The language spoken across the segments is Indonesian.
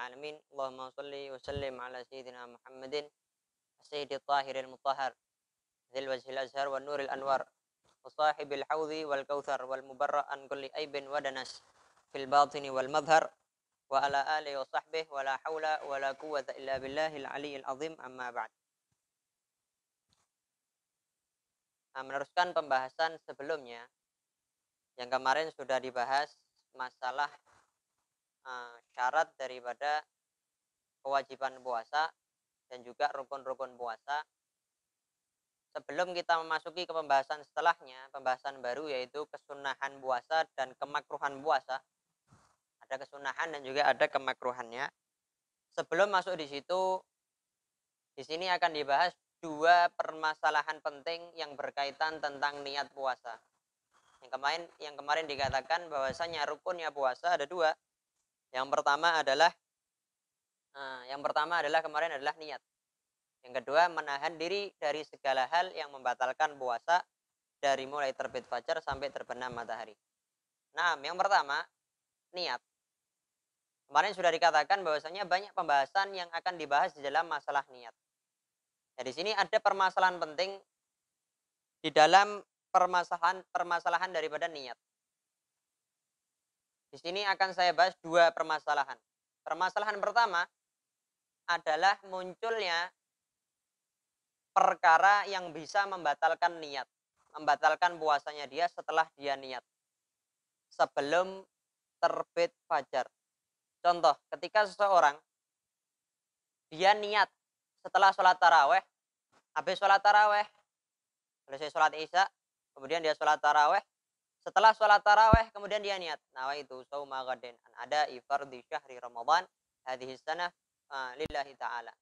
alamin. Allahumma shalli wa sallim ala sayyidina Muhammadin sayyidil tahiril mutahhar dzil wajhil azhar wan nuril anwar wa sahibil haudhi wal kautsar wal mubarra an kulli aibin wa danas fil batini wal madhar wa ala alihi wa sahbihi wa la haula wa la quwwata illa billahil aliyyil azim, amma ba'd. Nah, meneruskan pembahasan sebelumnya yang kemarin sudah dibahas masalah syarat daripada kewajiban puasa dan juga rukun-rukun puasa. Sebelum kita memasuki ke pembahasan setelahnya, pembahasan baru yaitu kesunahan puasa dan kemakruhan puasa. Ada kesunahan dan juga ada kemakruhannya. Sebelum masuk di situ, di sini akan dibahas dua permasalahan penting yang berkaitan tentang niat puasa. Yang kemarin dikatakan bahwasanya rukunnya puasa ada dua. Yang pertama adalah kemarin adalah niat. Yang kedua, menahan diri dari segala hal yang membatalkan puasa dari mulai terbit fajar sampai terbenam matahari. Nah, yang pertama, niat. Kemarin sudah dikatakan bahwasanya banyak pembahasan yang akan dibahas di dalam masalah niat. Nah, di sini ada permasalahan penting di dalam permasalahan daripada niat. Di sini akan saya bahas dua permasalahan. Permasalahan pertama adalah munculnya perkara yang bisa membatalkan niat, membatalkan puasanya dia setelah dia niat, sebelum terbit fajar. Contoh, ketika seseorang dia niat setelah sholat taraweh, habis sholat taraweh, selesai sholat isya, kemudian dia sholat taraweh, setelah sholat taraweh kemudian dia niat, nawaitu shauma ghadin an ada'i fardhi syahri Ramadan hadhihi sanah lillahi ta'ala.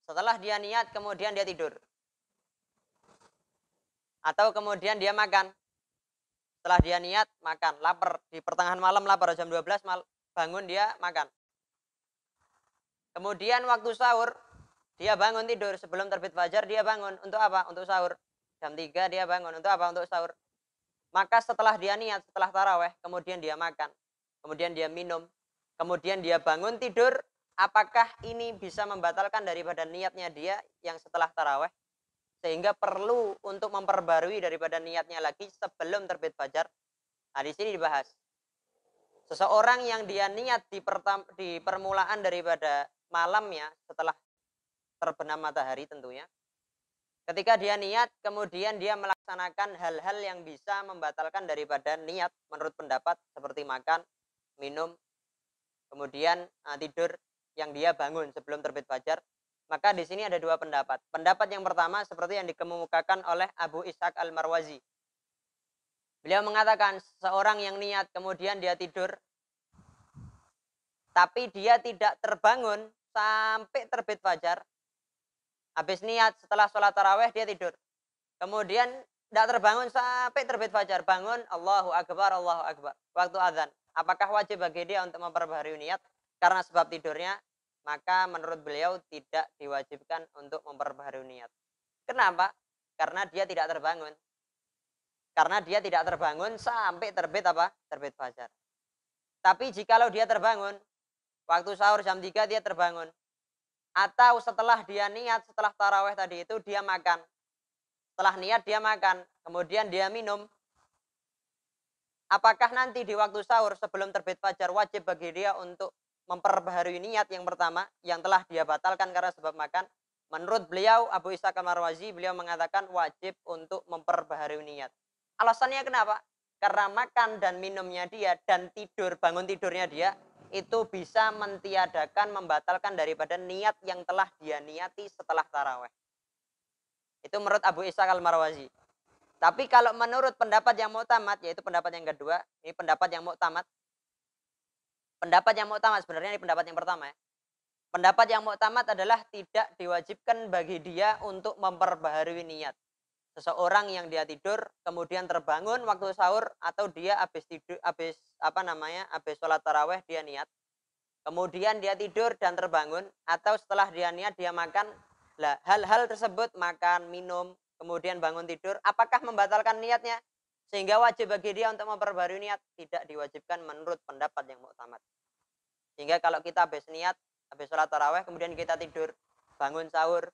Setelah dia niat kemudian dia tidur. Atau kemudian dia makan. Setelah dia niat makan, lapar di pertengahan malam, lapar jam 12 bangun dia makan. Kemudian waktu sahur dia bangun tidur, sebelum terbit fajar dia bangun untuk apa? Untuk sahur. Jam 3 dia bangun untuk apa? Untuk sahur. Maka setelah dia niat, setelah taraweh, kemudian dia makan, kemudian dia minum, kemudian dia bangun tidur, apakah ini bisa membatalkan daripada niatnya dia yang setelah taraweh? Sehingga perlu untuk memperbarui daripada niatnya lagi sebelum terbit fajar. Nah, di sini dibahas. Seseorang yang dia niat di permulaan daripada malamnya setelah terbenam matahari tentunya. Ketika dia niat, kemudian dia melaksanakan hal-hal yang bisa membatalkan daripada niat menurut pendapat seperti makan, minum, kemudian tidur yang dia bangun sebelum terbit fajar. Maka di sini ada dua pendapat. Pendapat yang pertama seperti yang dikemukakan oleh Abu Ishaq Al-Marwazi. Beliau mengatakan seorang yang niat kemudian dia tidur, tapi dia tidak terbangun sampai terbit fajar. Habis niat setelah sholat taraweh dia tidur. Kemudian tidak terbangun sampai terbit fajar. Bangun Allahu Akbar, Allahu Akbar. Waktu azan. Apakah wajib bagi dia untuk memperbaharui niat? Karena sebab tidurnya, maka menurut beliau tidak diwajibkan untuk memperbaharui niat. Kenapa? Karena dia tidak terbangun. Karena dia tidak terbangun sampai terbit apa? Terbit fajar. Tapi jikalau dia terbangun, waktu sahur jam 3 dia terbangun. Atau setelah dia niat, setelah taraweh tadi itu dia makan. Setelah niat dia makan, kemudian dia minum. Apakah nanti di waktu sahur sebelum terbit fajar wajib bagi dia untuk memperbaharui niat yang pertama yang telah dia batalkan karena sebab makan? Menurut beliau, Abu Ishaq Al-Marwazi, beliau mengatakan wajib untuk memperbaharui niat. Alasannya kenapa? Karena makan dan minumnya dia dan tidur, bangun tidurnya dia, itu bisa mentiadakan, membatalkan daripada niat yang telah dia niati setelah taraweh. Itu menurut Abu Ishaq Al-Marwazi. Tapi kalau menurut pendapat yang mu'tamad, yaitu pendapat yang kedua, ini pendapat yang mu'tamad. Pendapat yang mu'tamad sebenarnya ini pendapat yang pertama ya. Pendapat yang mu'tamad adalah tidak diwajibkan bagi dia untuk memperbaharui niat. Seseorang yang dia tidur kemudian terbangun waktu sahur atau dia habis sholat taraweh dia niat, kemudian dia tidur dan terbangun, atau setelah dia niat dia makan. Lah, hal-hal tersebut makan, minum, kemudian bangun tidur, apakah membatalkan niatnya sehingga wajib bagi dia untuk memperbarui niat? Tidak diwajibkan menurut pendapat yang mu'tamad. Sehingga kalau kita habis niat, habis sholat taraweh kemudian kita tidur, bangun sahur,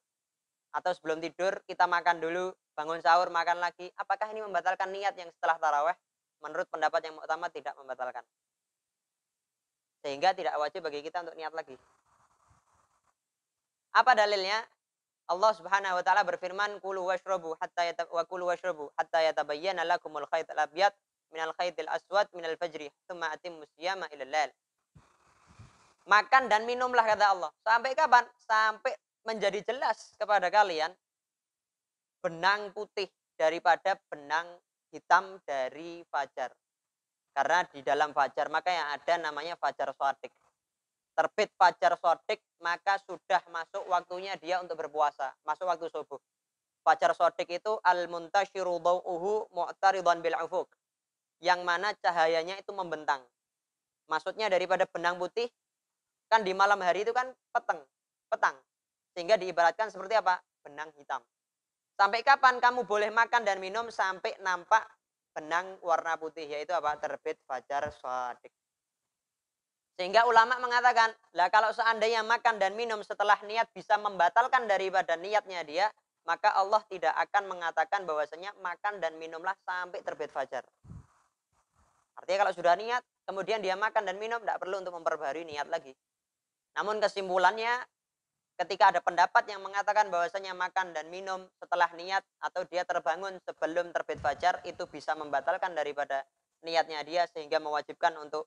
atau sebelum tidur kita makan dulu, bangun sahur, makan lagi. Apakah ini membatalkan niat yang setelah taraweh? Menurut pendapat yang utama tidak membatalkan. Sehingga tidak wajib bagi kita untuk niat lagi. Apa dalilnya? Allah Subhanahu wa taala berfirman, "Kulu washrabu hatta yatabayyana lakumul khaytul abyad minal khaytil aswad minal fajri, tsumma atimmus siyama ilal lail." Makan dan minumlah kata Allah. Sampai kapan? Sampai menjadi jelas kepada kalian benang putih daripada benang hitam dari fajar. Karena di dalam fajar maka yang ada namanya fajar shadiq. Terbit fajar shadiq maka sudah masuk waktunya dia untuk berpuasa, masuk waktu subuh. Fajar shadiq itu al-muntashiru daw'uhu mu'taridan bil ufuq. Yang mana cahayanya itu membentang. Maksudnya daripada benang putih kan di malam hari itu kan petang. Sehingga diibaratkan seperti apa? Benang hitam. Sampai kapan kamu boleh makan dan minum? Sampai nampak benang warna putih, yaitu apa? Terbit fajar shadiq. Sehingga ulama mengatakan, lah kalau seandainya makan dan minum setelah niat bisa membatalkan daripada niatnya dia, maka Allah tidak akan mengatakan bahwasanya makan dan minumlah sampai terbit fajar. Artinya kalau sudah niat, kemudian dia makan dan minum, tidak perlu untuk memperbaharui niat lagi. Namun kesimpulannya, ketika ada pendapat yang mengatakan bahwasanya makan dan minum setelah niat atau dia terbangun sebelum terbit fajar itu bisa membatalkan daripada niatnya dia sehingga mewajibkan untuk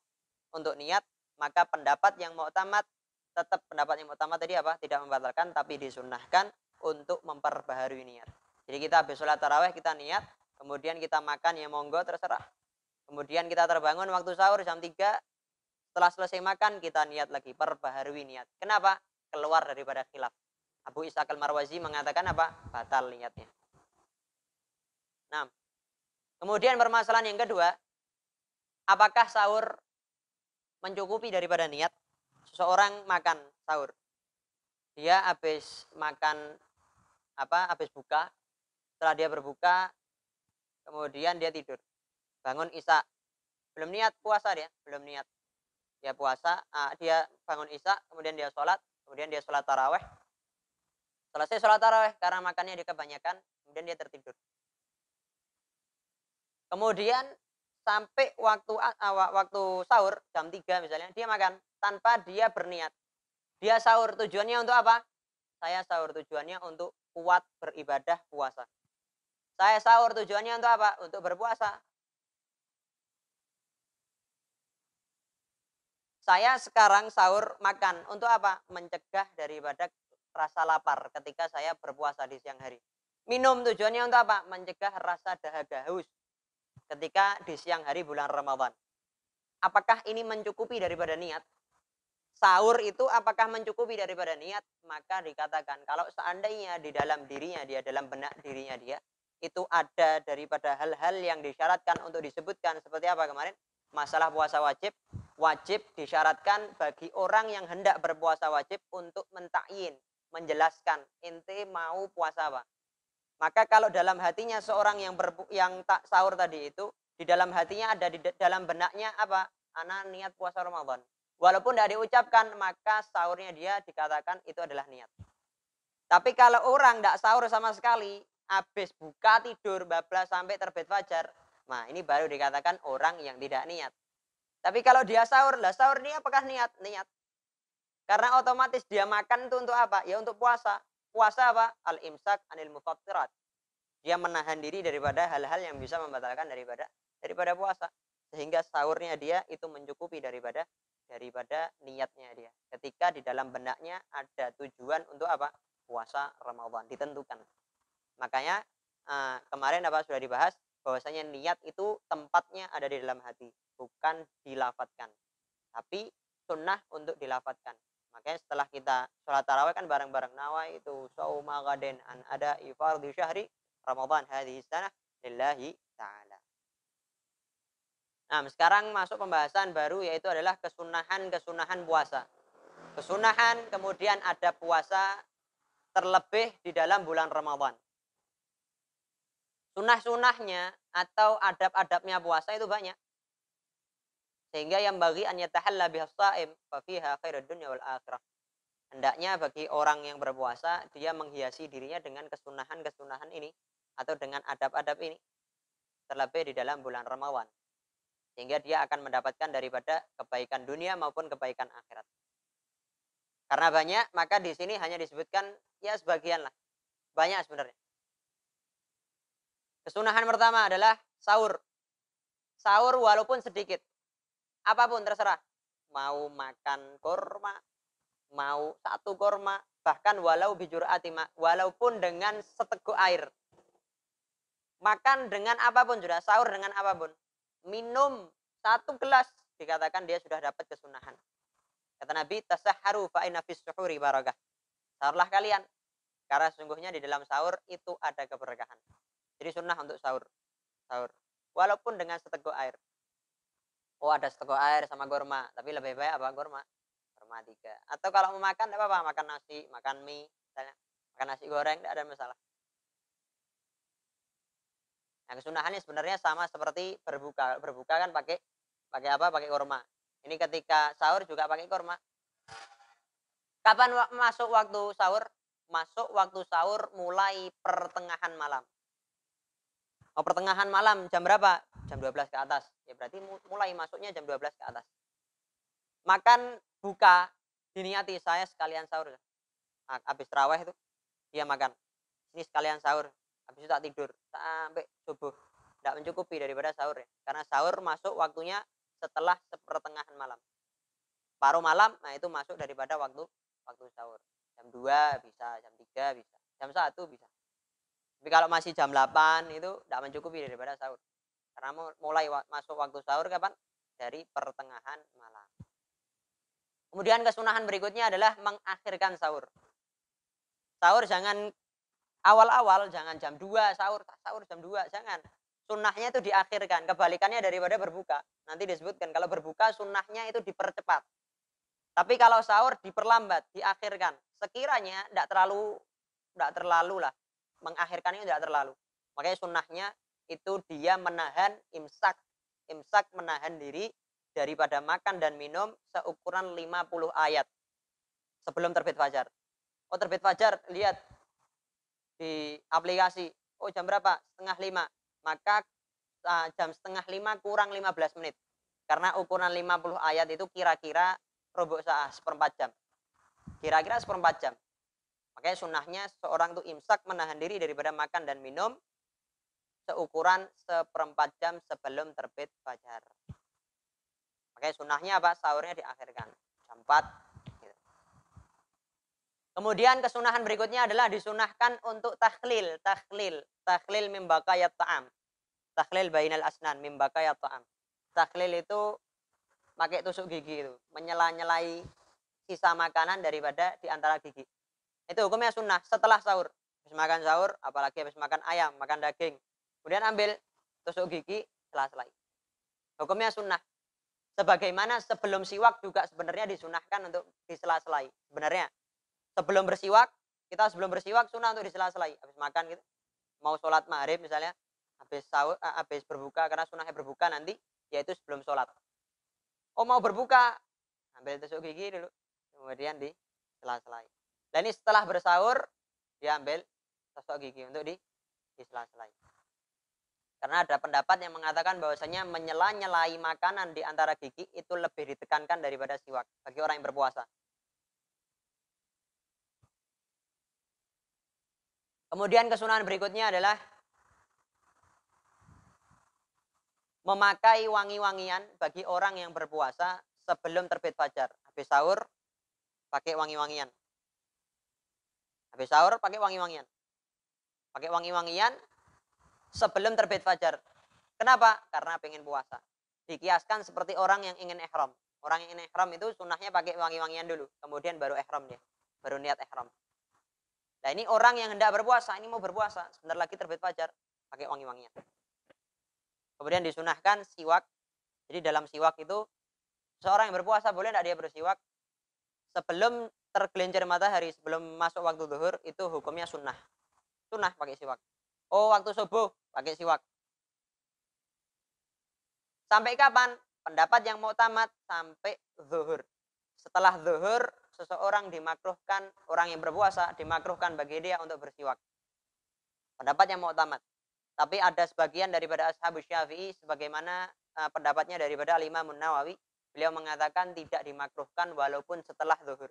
niat, maka pendapat yang mu'tamad tetap pendapat yang utama tadi apa? Tidak membatalkan tapi disunnahkan untuk memperbaharui niat. Jadi kita habis sholat taraweh kita niat, kemudian kita makan ya monggo terserah. Kemudian kita terbangun waktu sahur jam 3, setelah selesai makan kita niat lagi, perbaharui niat. Kenapa? Keluar daripada khilaf. Abu Ishaq al-Marwazi mengatakan apa? Batal niatnya. Nah, kemudian permasalahan yang kedua, apakah sahur mencukupi daripada niat? Seseorang makan sahur, dia habis makan habis buka, setelah dia berbuka, kemudian dia tidur, bangun isya, belum niat puasa belum niat. Dia puasa, dia bangun isya, kemudian dia sholat taraweh. Selesai sholat taraweh karena makannya dia kebanyakan, kemudian dia tertidur. Kemudian sampai waktu sahur jam 3 misalnya, dia makan tanpa dia berniat. Dia sahur tujuannya untuk apa? Saya sahur tujuannya untuk kuat beribadah puasa. Saya sahur tujuannya untuk apa? Untuk berpuasa. Saya sekarang sahur makan untuk apa? Mencegah daripada rasa lapar ketika saya berpuasa di siang hari. Minum tujuannya untuk apa? Mencegah rasa dahaga haus ketika di siang hari bulan Ramadan. Apakah ini mencukupi daripada niat? Sahur itu apakah mencukupi daripada niat? Maka dikatakan kalau seandainya di dalam dirinya dia, dalam benak dirinya dia, itu ada daripada hal-hal yang disyaratkan untuk disebutkan seperti apa kemarin? Masalah puasa wajib disyaratkan bagi orang yang hendak berpuasa wajib untuk mentakyin, menjelaskan ente mau puasa apa. Maka kalau dalam hatinya seorang yang tak sahur tadi itu, di dalam hatinya ada di dalam benaknya apa? Ana niat puasa Ramadan. Walaupun tidak diucapkan, maka sahurnya dia dikatakan itu adalah niat. Tapi kalau orang tidak sahur sama sekali, habis buka tidur bablas sampai terbit fajar, nah ini baru dikatakan orang yang tidak niat. Tapi kalau dia sahur, lah sahur ini apakah niat? Niat. Karena otomatis dia makan itu untuk apa? Ya untuk puasa. Puasa apa? Al-imsak anil mufattirat. Dia menahan diri daripada hal-hal yang bisa membatalkan daripada puasa. Sehingga sahurnya dia itu mencukupi daripada niatnya dia. Ketika di dalam benaknya ada tujuan untuk apa? Puasa Ramadan ditentukan. Makanya kemarin sudah dibahas bahwasanya niat itu tempatnya ada di dalam hati, bukan dilafatkan. Tapi sunnah untuk dilafatkan. Makanya setelah kita sholat tarawih kan bareng-bareng nawaitu shauma ghadan an ada fardhi syahri Ramadan hadhihi sanah lillahi ta'ala. Nah, sekarang masuk pembahasan baru yaitu adalah kesunahan puasa. Kesunahan kemudian ada puasa terlebih di dalam bulan Ramadan. Sunah-sunahnya atau adab-adabnya puasa itu banyak. Sehingga yang bagi an yatahalla bihas shaim fa fiha khairud dunya wal akhirah. Hendaknya bagi orang yang berpuasa, dia menghiasi dirinya dengan kesunahan-kesunahan ini, atau dengan adab-adab ini, terlebih di dalam bulan Ramadan. Sehingga dia akan mendapatkan daripada kebaikan dunia maupun kebaikan akhirat. Karena banyak, maka di sini hanya disebutkan ya sebagian lah. Banyak sebenarnya. Kesunahan pertama adalah sahur. Sahur walaupun sedikit. Apapun terserah. Mau makan kurma, mau satu kurma, bahkan walau bijur atima, walaupun dengan seteguk air. Makan dengan apapun sudah, sahur dengan apapun. Minum satu gelas, dikatakan dia sudah dapat kesunahan. Kata Nabi, tasahharu fa inna fis suhuri barakah. Sahurlah kalian, karena sesungguhnya di dalam sahur itu ada keberkahan. Jadi sunnah untuk sahur. Sahur. Walaupun dengan seteguk air. Oh ada seteguk air sama kurma, tapi lebih baik apa kurma? Kurma 3. Atau kalau mau makan, tidak apa-apa, makan nasi, makan mie, misalnya. Makan nasi goreng, tidak ada masalah. Nah, kesunahannya sebenarnya sama seperti berbuka. Berbuka kan pakai apa? Pakai kurma. Ini ketika sahur juga pakai kurma. Kapan masuk waktu sahur? Masuk waktu sahur mulai pertengahan malam. Oh, pertengahan malam jam berapa? Jam 12 ke atas. Ya berarti mulai masuknya jam 12 ke atas. Makan buka diniati saya sekalian sahur. Habis terawih itu dia makan. Ini sekalian sahur. Habis itu tak tidur sampai subuh. Tidak mencukupi daripada sahur ya. Karena sahur masuk waktunya setelah sepertengahan malam. Paruh malam, nah itu masuk daripada waktu sahur. Jam 2 bisa, jam 3 bisa, jam 1 bisa. Tapi kalau masih jam 8 itu tidak mencukupi daripada sahur. Karena mulai masuk waktu sahur kapan? Dari pertengahan malam. Kemudian kesunahan berikutnya adalah mengakhirkan sahur. Sahur jangan awal-awal, jangan jam 2 sahur jam 2, jangan. Sunnahnya itu diakhirkan, kebalikannya daripada berbuka. Nanti disebutkan kalau berbuka sunnahnya itu dipercepat. Tapi kalau sahur diperlambat, diakhirkan. Sekiranya tidak terlalu lah. Mengakhirkannya tidak terlalu. Makanya sunnahnya itu dia menahan imsak. Imsak menahan diri daripada makan dan minum seukuran 50 ayat sebelum terbit fajar. Oh terbit fajar, lihat di aplikasi. Oh jam berapa? 4:30. Maka jam 4:30 kurang 15 menit. Karena ukuran 50 ayat itu kira-kira robo seperempat jam. Kira-kira seperempat jam. Makanya sunnahnya seorang itu imsak menahan diri daripada makan dan minum seukuran seperempat jam sebelum terbit fajar. Makanya sunnahnya apa? Sahurnya diakhirkan. Jam 4. Gitu. Kemudian kesunahan berikutnya adalah disunahkan untuk takhlil. Takhlil mim baqayat ta'am. Takhlil bainal asnan mim baqayat ta'am. Takhlil itu pakai tusuk gigi itu. Menyela-nyelai sisa makanan daripada di antara gigi. Itu hukumnya sunnah setelah sahur. Habis makan sahur, apalagi habis makan ayam, makan daging. Kemudian ambil tusuk gigi, sela-selai. Hukumnya sunnah. Sebagaimana sebelum siwak juga sebenarnya disunahkan untuk disela-selai. Sebenarnya sebelum bersiwak, kita sebelum bersiwak sunnah untuk disela-selai. Habis makan gitu, mau sholat maghrib misalnya, habis sahur, habis berbuka, karena sunnahnya berbuka nanti, yaitu sebelum sholat. Oh mau berbuka, ambil tusuk gigi dulu, kemudian disela-selai. Dan ini setelah bersahur, dia ambil tusuk gigi untuk disela-selai. Karena ada pendapat yang mengatakan bahwasanya menyela-nyelai makanan di antara gigi itu lebih ditekankan daripada siwak bagi orang yang berpuasa. Kemudian kesunahan berikutnya adalah memakai wangi-wangian bagi orang yang berpuasa sebelum terbit fajar. Habis sahur, pakai wangi-wangian. Habis sahur, pakai wangi-wangian. Pakai wangi-wangian sebelum terbit fajar. Kenapa? Karena pengen puasa. Dikiaskan seperti orang yang ingin ihram. Orang yang ingin ihram itu sunnahnya pakai wangi-wangian dulu. Kemudian baru ihram dia. Baru niat ihram. Nah ini orang yang hendak berpuasa. Ini mau berpuasa. Sebentar lagi terbit fajar. Pakai wangi-wangian. Kemudian disunahkan siwak. Jadi dalam siwak itu, seorang yang berpuasa boleh tidak dia bersiwak? Sebelum tergelincir matahari, sebelum masuk waktu zuhur, itu hukumnya sunnah. Sunnah pakai siwak. Oh waktu subuh pakai siwak. Sampai kapan? Pendapat yang mau tamat sampai zuhur. Setelah zuhur seseorang dimakruhkan, orang yang berpuasa dimakruhkan bagi dia untuk bersiwak. Pendapat yang muktamad. Tapi ada sebagian daripada ashabus Syafi'i sebagaimana pendapatnya daripada Al-Imam Nawawi, beliau mengatakan tidak dimakruhkan walaupun setelah zuhur.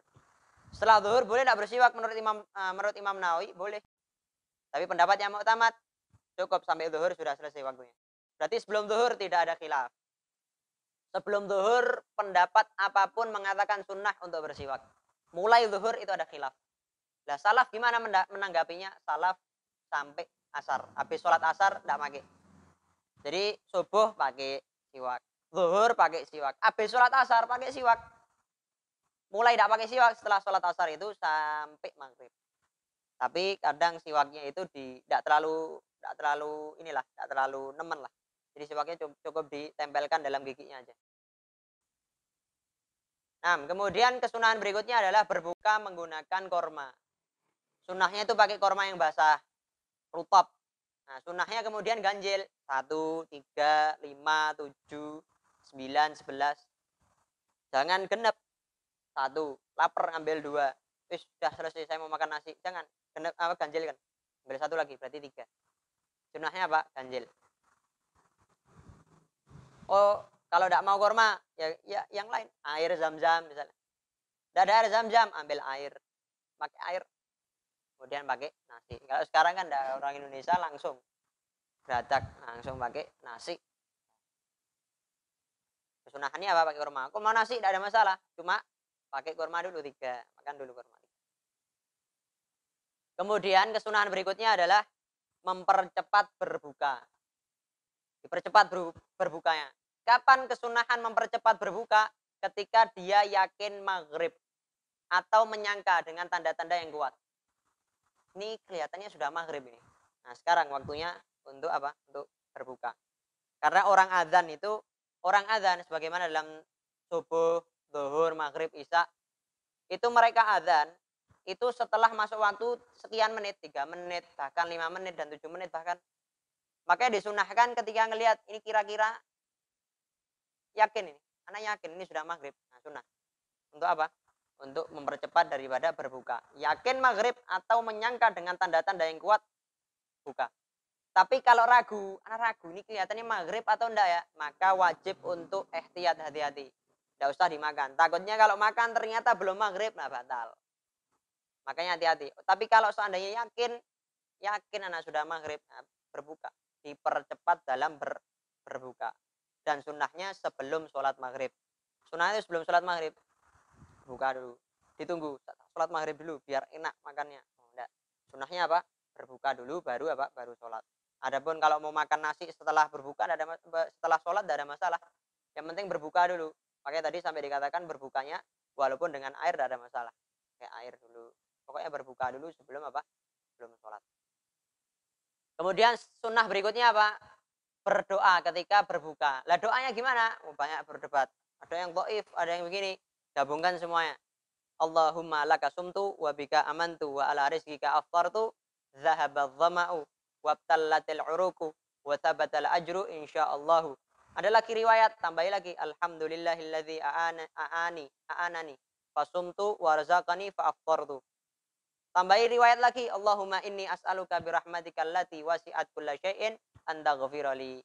Setelah zuhur boleh tidak bersiwak menurut Imam Nawawi? Boleh. Tapi pendapat yang muktamad cukup sampai zuhur sudah selesai waktunya. Berarti sebelum zuhur tidak ada khilaf. Sebelum zuhur pendapat apapun mengatakan sunnah untuk bersiwak. Mulai zuhur itu ada khilaf. Lah salaf gimana menanggapinya? Salaf sampai asar. Habis sholat asar tidak pakai. Jadi subuh pakai siwak. Zuhur pakai siwak. Habis sholat asar pakai siwak. Mulai tidak pakai siwak setelah sholat asar itu sampai maghrib. Tapi kadang siwaknya itu tidak terlalu tidak terlalu nemen lah. Jadi siwaknya cukup ditempelkan dalam giginya aja. Nah, kemudian kesunahan berikutnya adalah berbuka menggunakan korma. Sunnahnya itu pakai korma yang basah, rutab. Nah, sunnahnya kemudian ganjil. 1, 3, 5, 7, 9, 11. Jangan genep. 1, lapar ambil 2. Sudah selesai saya mau makan nasi. Jangan genep ganjil kan. Ambil 1 lagi berarti 3. Sunnahnya apa? Ganjil. Oh, kalau tidak mau korma, ya yang lain. Air zam-zam misalnya. Tidak ada air zam-zam, ambil air. Pakai air. Kemudian pakai nasi. Kalau sekarang kan ada orang Indonesia langsung beratak, langsung pakai nasi. Kesunahannya apa pakai kurma? Kurma nasi tidak ada masalah. Cuma pakai kurma dulu 3. Makan dulu kurma. Kemudian kesunahan berikutnya adalah mempercepat berbuka. Dipercepat berbukanya. Kapan kesunahan mempercepat berbuka? Ketika dia yakin maghrib. Atau menyangka dengan tanda-tanda yang kuat. Ini kelihatannya sudah maghrib ini. Nah sekarang waktunya untuk apa? Untuk berbuka. Karena orang azan sebagaimana dalam subuh, zuhur, maghrib, isya. Itu mereka azan. Itu setelah masuk waktu sekian menit. 3 menit, bahkan 5 menit dan 7 menit bahkan. Makanya disunahkan ketika ngelihat ini kira-kira yakin ini. Anak yakin ini sudah maghrib. Nah sunnah. Untuk apa? Untuk mempercepat daripada berbuka. Yakin maghrib atau menyangka dengan tanda-tanda yang kuat, buka. Tapi kalau ragu ini kelihatannya maghrib atau enggak ya, maka wajib untuk ihtiyat, hati-hati. Tidak usah dimakan. Takutnya kalau makan ternyata belum maghrib, nah batal. Makanya hati-hati. Tapi kalau seandainya yakin anak sudah maghrib, nah, berbuka. Dipercepat dalam berbuka. Dan sunnahnya sebelum sholat maghrib. Sunnahnya sebelum sholat maghrib. Buka dulu, ditunggu sholat maghrib dulu biar enak makannya. Oh, enggak. Sunnahnya apa? Berbuka dulu baru apa? Baru sholat. Adapun kalau mau makan nasi setelah berbuka setelah sholat tidak ada masalah. Yang penting berbuka dulu. Makanya tadi sampai dikatakan berbukanya walaupun dengan air tidak ada masalah. Kayak air dulu. Pokoknya berbuka dulu sebelum apa? Sebelum sholat. Kemudian sunnah berikutnya apa? Berdoa ketika berbuka. Lah doanya gimana? Oh, banyak berdebat. Ada yang dhaif, ada yang begini. Gabungkan semuanya. Allahumma laka sumtu wa bika amantu wa ala rizqika aftartu zahabadh dhama'u wabtallatil uruku wa thabatal ajru insyaallah. Ada lagi riwayat, tambahi lagi alhamdulillahilladzi a'anani fasumtu wa razaqani fa aftartu. Tambahi riwayat lagi Allahumma inni as'aluka birahmatikal lati wasi'at kulla syai'in an taghfirali.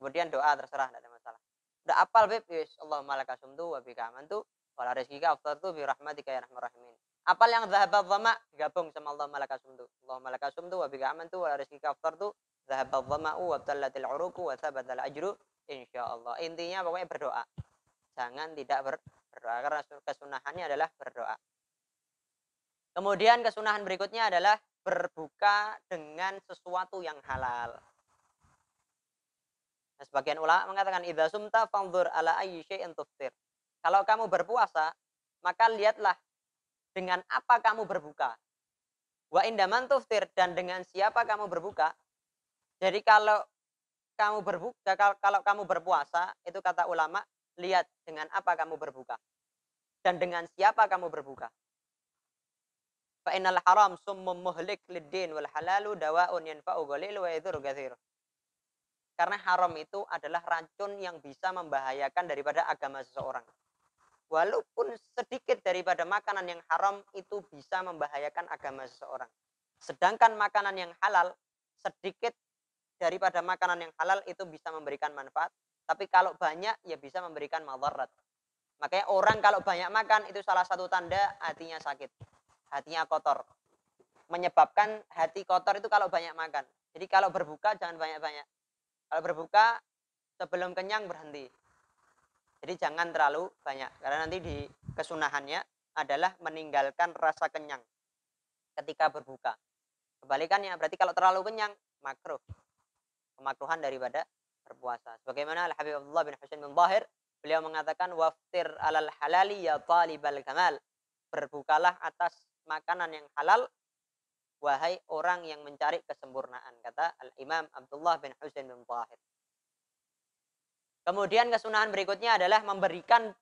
Kemudian doa terserah tidak ada masalah. Udah apal beb, yes. Allahumma laka sumtu wa bika amantu wa la rizqika aftartu bi rahmatika ya arhamar rahimin. Apal yang zahabat dhama gabung sama Allahumma laka sumtu. Allahumma laka sumtu wa bika amantu wa la rizqika aftartu zahabat dhama'u wa btallatil uruku wa thabatal ajru insyaallah. Intinya pokoknya berdoa. Jangan tidak berdoa karena kesunahannya adalah berdoa. Kemudian kesunahan berikutnya adalah berbuka dengan sesuatu yang halal. Nah, sebagian ulama mengatakan idza sumta fanzur ala ayyi syai'in tuftir. Kalau kamu berpuasa, maka lihatlah dengan apa kamu berbuka. Wa indaman tuftir, dan dengan siapa kamu berbuka. Jadi kalau kamu berpuasa, itu kata ulama, lihat dengan apa kamu berbuka. Dan dengan siapa kamu berbuka. Fa innal haram summum muhlik lid-din wal halalu dawa'un yanfa'u qalil wa yadhurru katsir. Karena haram itu adalah racun yang bisa membahayakan daripada agama seseorang. walaupun sedikit daripada makanan yang haram itu bisa membahayakan agama seseorang. Sedangkan makanan yang halal, sedikit daripada makanan yang halal itu bisa memberikan manfaat, tapi kalau banyak ya bisa memberikan madarat. Makanya orang kalau banyak makan itu salah satu tanda hatinya sakit, hatinya kotor. Menyebabkan hati kotor itu kalau banyak makan. Jadi kalau berbuka jangan banyak-banyak. Kalau berbuka sebelum kenyang berhenti. Jadi jangan terlalu banyak karena nanti di kesunahannya adalah meninggalkan rasa kenyang ketika berbuka. Kebalikannya berarti kalau terlalu kenyang makruh. Kemakruhan daripada berpuasa. Sebagaimana Al-Habib Abdullah bin Husain bin Zahir, beliau mengatakan waftir alal halali ya talibal kamal. Berbukalah atas makanan yang halal wahai orang yang mencari kesempurnaan, kata Al-Imam Abdullah bin Husain bin Zahir. Kemudian kesunahan berikutnya adalah memberikan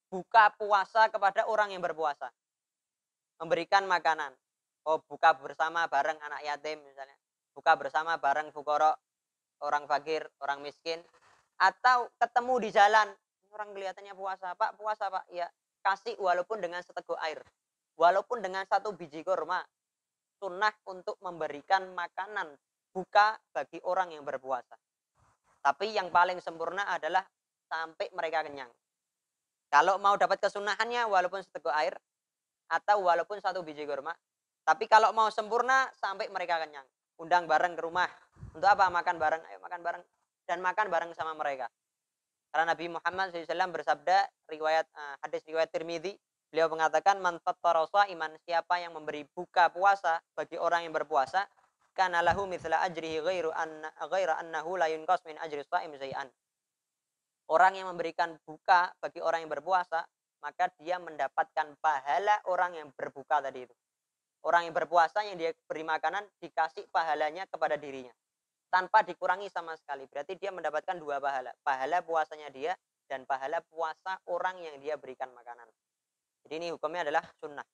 buka puasa kepada orang yang berpuasa. Memberikan makanan. Oh, buka bersama bareng anak yatim misalnya. Buka bersama bareng fukara, orang fakir, orang miskin. Atau ketemu di jalan. Orang kelihatannya puasa. Pak, puasa Pak. Ya, kasih walaupun dengan seteguk air. Walaupun dengan satu biji kurma. Sunnah untuk memberikan makanan buka bagi orang yang berpuasa. Tapi yang paling sempurna adalah sampai mereka kenyang. Kalau mau dapat kesunahannya walaupun seteguk air atau walaupun satu biji kurma. Tapi kalau mau sempurna sampai mereka kenyang. Undang bareng ke rumah. Untuk apa? Makan bareng. Ayo makan bareng. Dan makan bareng sama mereka. Karena Nabi Muhammad SAW bersabda, hadis riwayat Tirmidzi, beliau mengatakan, man fattara sha'iman, siapa yang memberi buka puasa bagi orang yang berpuasa, kana lahu mithla ajrihi ghaira annahu la yunqas min ajri shaim syai'an. Orang yang memberikan buka bagi orang yang berpuasa, maka dia mendapatkan pahala orang yang berbuka tadi itu. Orang yang berpuasa yang dia beri makanan dikasih pahalanya kepada dirinya tanpa dikurangi sama sekali. Berarti dia mendapatkan dua pahala. Pahala puasanya dia dan pahala puasa orang yang dia berikan makanan. Jadi ini hukumnya adalah sunnah.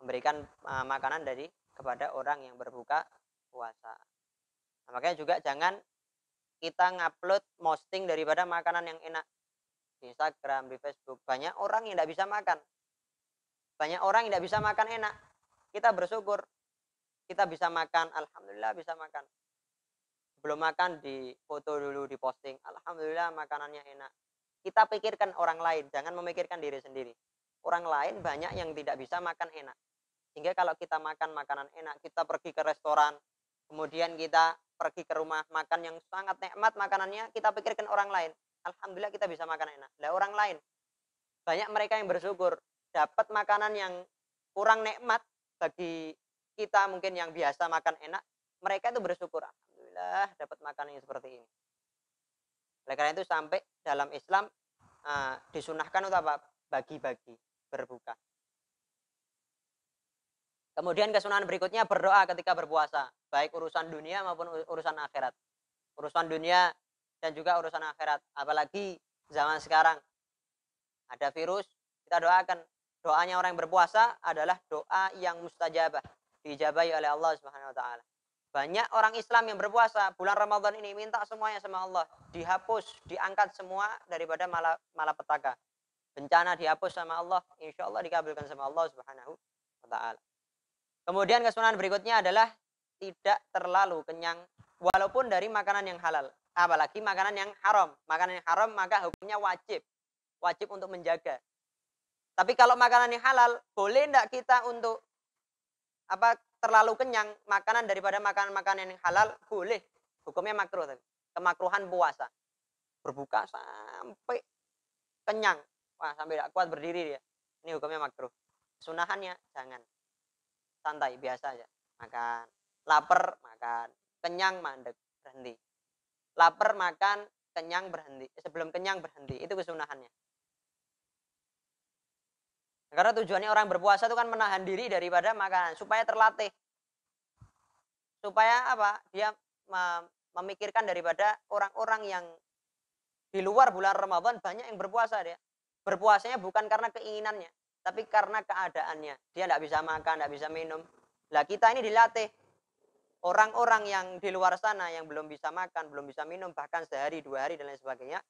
Memberikan makanan kepada orang yang berbuka puasa. Nah, makanya juga jangan kita ngupload posting daripada makanan yang enak di Instagram, di Facebook. Banyak orang yang tidak bisa makan. Banyak orang yang tidak bisa makan enak. Kita bersyukur kita bisa makan, alhamdulillah bisa makan. Belum makan di foto dulu, di posting, alhamdulillah makanannya enak. Kita pikirkan orang lain, jangan memikirkan diri sendiri. Orang lain banyak yang tidak bisa makan enak. Sehingga kalau kita makan makanan enak, kita pergi ke restoran, kemudian kita pergi ke rumah makan yang sangat nikmat makanannya, kita pikirkan orang lain. Alhamdulillah kita bisa makan enak. Lah orang lain, banyak mereka yang bersyukur dapat makanan yang kurang nikmat bagi kita mungkin yang biasa makan enak, mereka itu bersyukur, alhamdulillah dapat makanan yang seperti ini. Oleh karena itu sampai dalam Islam disunahkan untuk apa? Bagi-bagi, berbuka. Kemudian kesunahan berikutnya berdoa ketika berpuasa, baik urusan dunia maupun urusan akhirat. Urusan dunia dan juga urusan akhirat, apalagi zaman sekarang ada virus, kita doakan. Doanya orang yang berpuasa adalah doa yang mustajabah, diijabahi oleh Allah Subhanahu wa taala. Banyak orang Islam yang berpuasa bulan Ramadan ini minta semuanya sama Allah, dihapus, diangkat semua daripada malapetaka. Bencana dihapus sama Allah, insya Allah dikabulkan sama Allah Subhanahu wa taala. Kemudian kesunahan berikutnya adalah tidak terlalu kenyang walaupun dari makanan yang halal, apalagi makanan yang haram. Makanan yang haram maka hukumnya wajib untuk menjaga. Tapi kalau makanan yang halal, boleh enggak kita untuk terlalu kenyang makanan daripada makanan-makanan yang halal? Boleh. Hukumnya makruh. Kemakruhan puasa. Berbuka sampai kenyang. Wah, sampai tidak kuat berdiri dia. Ini hukumnya makruh. Sunahannya jangan. Santai, biasa aja. Makan. Lapar, makan. Kenyang, mandek, berhenti. Lapar, makan, kenyang, berhenti. Sebelum kenyang, berhenti. Itu kesunahannya. Karena tujuannya orang berpuasa itu kan menahan diri daripada makanan. Supaya terlatih. Supaya apa? Dia memikirkan daripada orang-orang yang di luar bulan Ramadan banyak yang berpuasa dia. Berpuasanya bukan karena keinginannya. Tapi karena keadaannya. Dia tidak bisa makan, tidak bisa minum. Lah kita ini dilatih. Orang-orang yang di luar sana yang belum bisa makan, belum bisa minum, bahkan sehari, 2 hari dan lain sebagainya.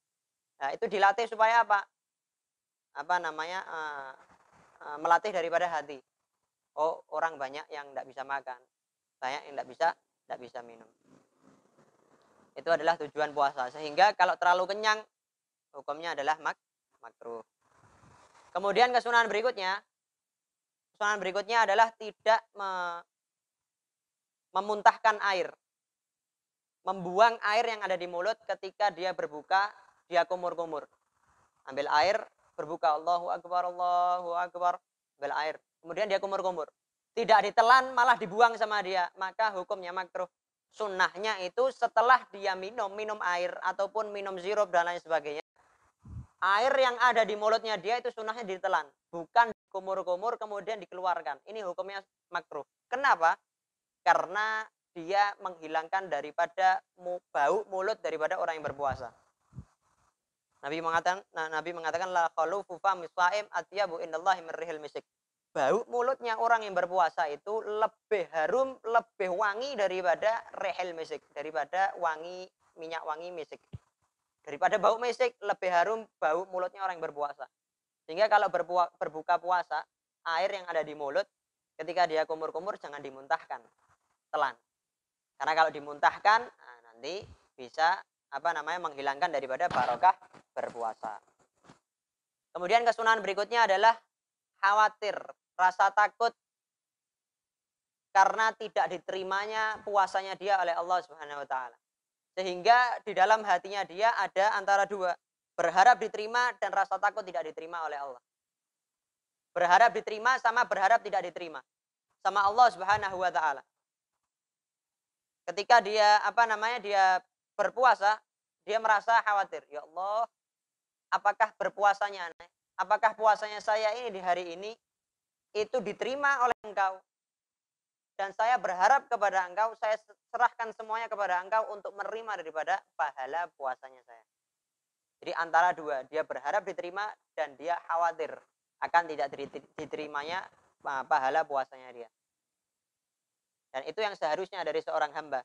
Nah itu dilatih supaya apa? melatih daripada hati. Oh, orang banyak yang tidak bisa makan, banyak yang tidak bisa minum. Itu adalah tujuan puasa. Sehingga kalau terlalu kenyang, hukumnya adalah makruh. Kemudian kesunahan berikutnya adalah tidak memuntahkan air. Membuang air yang ada di mulut ketika dia berbuka, dia kumur-kumur. Ambil air, berbuka, Allahu Akbar, Allahu Akbar, ambil air. Kemudian dia kumur-kumur. Tidak ditelan, malah dibuang sama dia. Maka hukumnya makruh. Sunnahnya itu setelah dia minum air ataupun minum sirup dan lain sebagainya. Air yang ada di mulutnya dia itu sunnahnya ditelan. Bukan kumur-kumur kemudian dikeluarkan. Ini hukumnya makruh. Kenapa? Karena dia menghilangkan daripada bau mulut daripada orang yang berpuasa. Nabi mengatakan la khalufu fami shaim atyabu indallahi min rihil misik. Bau mulutnya orang yang berpuasa itu lebih harum, lebih wangi daripada rihil misik, daripada minyak wangi misik. Daripada bau misik lebih harum bau mulutnya orang yang berpuasa. Sehingga kalau berbuka puasa, air yang ada di mulut ketika dia kumur-kumur jangan dimuntahkan. Telan. Karena kalau dimuntahkan nanti bisa menghilangkan daripada barokah berpuasa. Kemudian kesunahan berikutnya adalah khawatir, rasa takut karena tidak diterimanya puasanya dia oleh Allah Subhanahu wa taala. Sehingga di dalam hatinya dia ada antara dua, berharap diterima dan rasa takut tidak diterima oleh Allah. Berharap diterima sama berharap tidak diterima sama Allah Subhanahu wa taala. Ketika dia dia berpuasa, dia merasa khawatir, ya Allah, apakah puasanya saya ini di hari ini itu diterima oleh Engkau? Dan saya berharap kepada Engkau, saya serahkan semuanya kepada Engkau untuk menerima daripada pahala puasanya saya. Jadi antara dua, dia berharap diterima dan dia khawatir akan tidak diterimanya pahala puasanya dia. Dan itu yang seharusnya dari seorang hamba.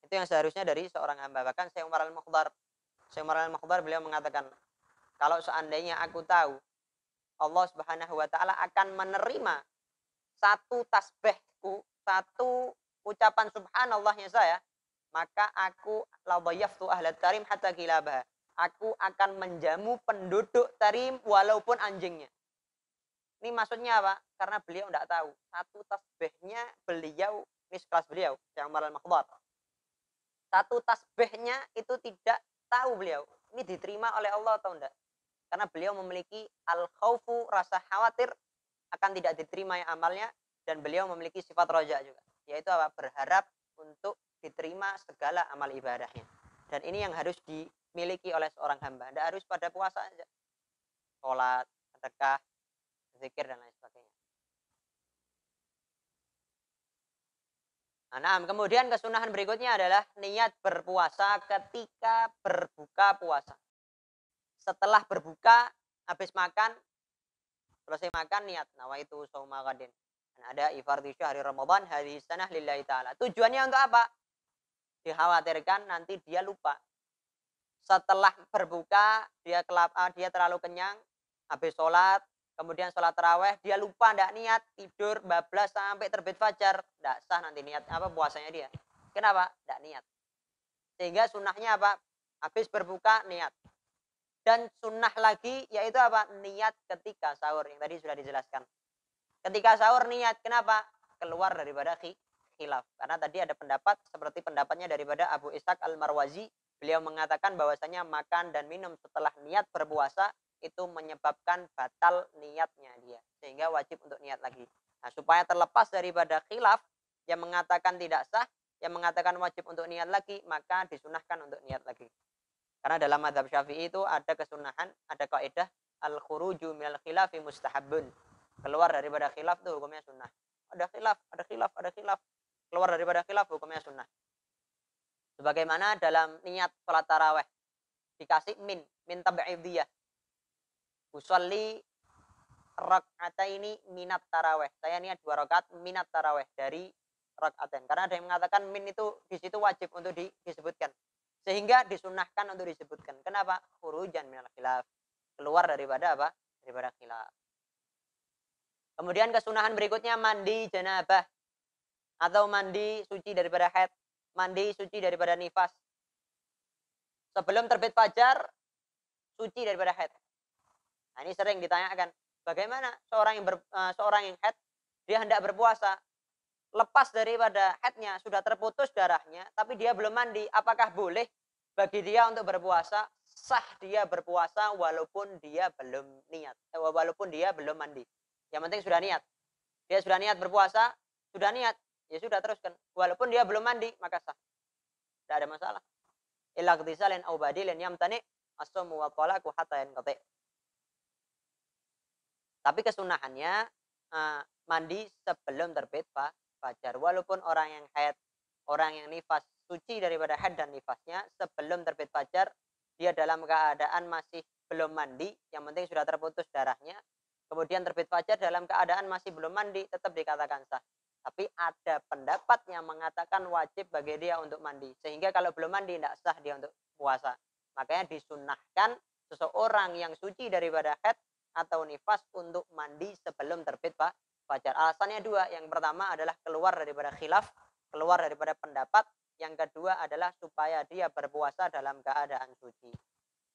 Itu yang seharusnya dari seorang hamba. Bahkan Syekh Umar Al-Mukhtar beliau mengatakan, kalau seandainya aku tahu Allah Subhanahu wa taala akan menerima satu tasbihku, satu ucapan subhanallahnya saya, maka aku la dhayyaftu ahlat tarim hatta kilabah. Aku akan menjamu penduduk tarim walaupun anjingnya. Ini maksudnya apa? Karena beliau tidak tahu. Satu tasbihnya beliau, ini sekelas beliau, Syekh Umar Al-Mukhtar. Satu tasbihnya itu tidak tahu beliau. Ini diterima oleh Allah atau tidak. Karena beliau memiliki al-khawfu, rasa khawatir akan tidak diterima yang amalnya. Dan beliau memiliki sifat roja juga. Yaitu apa? Berharap untuk diterima segala amal ibadahnya. Dan ini yang harus dimiliki oleh seorang hamba. Tidak harus pada puasa saja. Sholat, sedekah, zikir dan lain sebagainya. Nah, kemudian kesunahan berikutnya adalah niat berpuasa ketika berbuka puasa. Setelah berbuka, habis makan, selesai makan niat nawaitu shauma ghadin. Dan ada ifardhi syahri Ramadan hadhihi sanah lillahi ta'ala. Tujuannya untuk apa? Dikhawatirkan nanti dia lupa. Setelah berbuka, dia terlalu kenyang, habis sholat, kemudian sholat taraweh, dia lupa tidak niat, tidur bablas sampai terbit fajar, tidak sah nanti niat puasanya dia. Kenapa? Tidak niat. Sehingga sunnahnya apa? Habis berbuka niat. Dan sunnah lagi yaitu apa? Niat ketika sahur yang tadi sudah dijelaskan. Ketika sahur niat, kenapa? Keluar daripada khilaf. Karena tadi ada pendapat seperti pendapatnya daripada Abu Ishaq Al-Marwazi. Beliau mengatakan bahwasanya makan dan minum setelah niat berpuasa itu menyebabkan batal niatnya dia. Sehingga wajib untuk niat lagi. Nah, supaya terlepas daripada khilaf yang mengatakan tidak sah, yang mengatakan wajib untuk niat lagi, maka disunahkan untuk niat lagi. Karena dalam mazhab Syafi'i itu ada kesunahan, ada kaidah al-khuruju minal khilafi mustahabun. Keluar daripada khilaf itu hukumnya sunnah. Ada khilaf. Keluar daripada khilaf hukumnya sunnah. Sebagaimana dalam niat sholat taraweh dikasih min tab'idiyah. Usolli rak'ataini minat taraweh. Saya niat 2 rakaat minat taraweh dari rak'atain. Karena ada yang mengatakan min itu di situ wajib untuk disebutkan. Sehingga disunahkan untuk disebutkan. Kenapa? Khurujan minal khilaf. keluar daripada apa? Daripada khilaf. Kemudian kesunahan berikutnya mandi janabah atau mandi suci daripada haid, mandi suci daripada nifas. Sebelum terbit fajar, suci daripada haid. Nah, ini sering ditanyakan, bagaimana seorang yang haid, dia hendak berpuasa, lepas daripada haidnya, sudah terputus darahnya, tapi dia belum mandi, apakah boleh bagi dia untuk berpuasa? Sah dia berpuasa walaupun dia belum niat, walaupun dia belum mandi. Yang penting sudah niat. Dia sudah niat berpuasa, sudah niat, ya sudah teruskan. Walaupun dia belum mandi, maka sah. Tidak ada masalah. Illa qtisalin aw badilin yamtani as-sawmu wa talaqu hatta yanqati. Tapi kesunahannya mandi sebelum terbit fajar. Walaupun orang yang haid, orang yang nifas, suci daripada haid dan nifasnya, sebelum terbit fajar, dia dalam keadaan masih belum mandi, yang penting sudah terputus darahnya, kemudian terbit fajar dalam keadaan masih belum mandi, tetap dikatakan sah. Tapi ada pendapat yang mengatakan wajib bagi dia untuk mandi. Sehingga kalau belum mandi, tidak sah dia untuk puasa. Makanya disunahkan seseorang yang suci daripada haid atau nifas untuk mandi sebelum terbit fajar. Alasannya dua. Yang pertama adalah keluar daripada khilaf, keluar daripada pendapat. Yang kedua adalah supaya dia berpuasa dalam keadaan suci.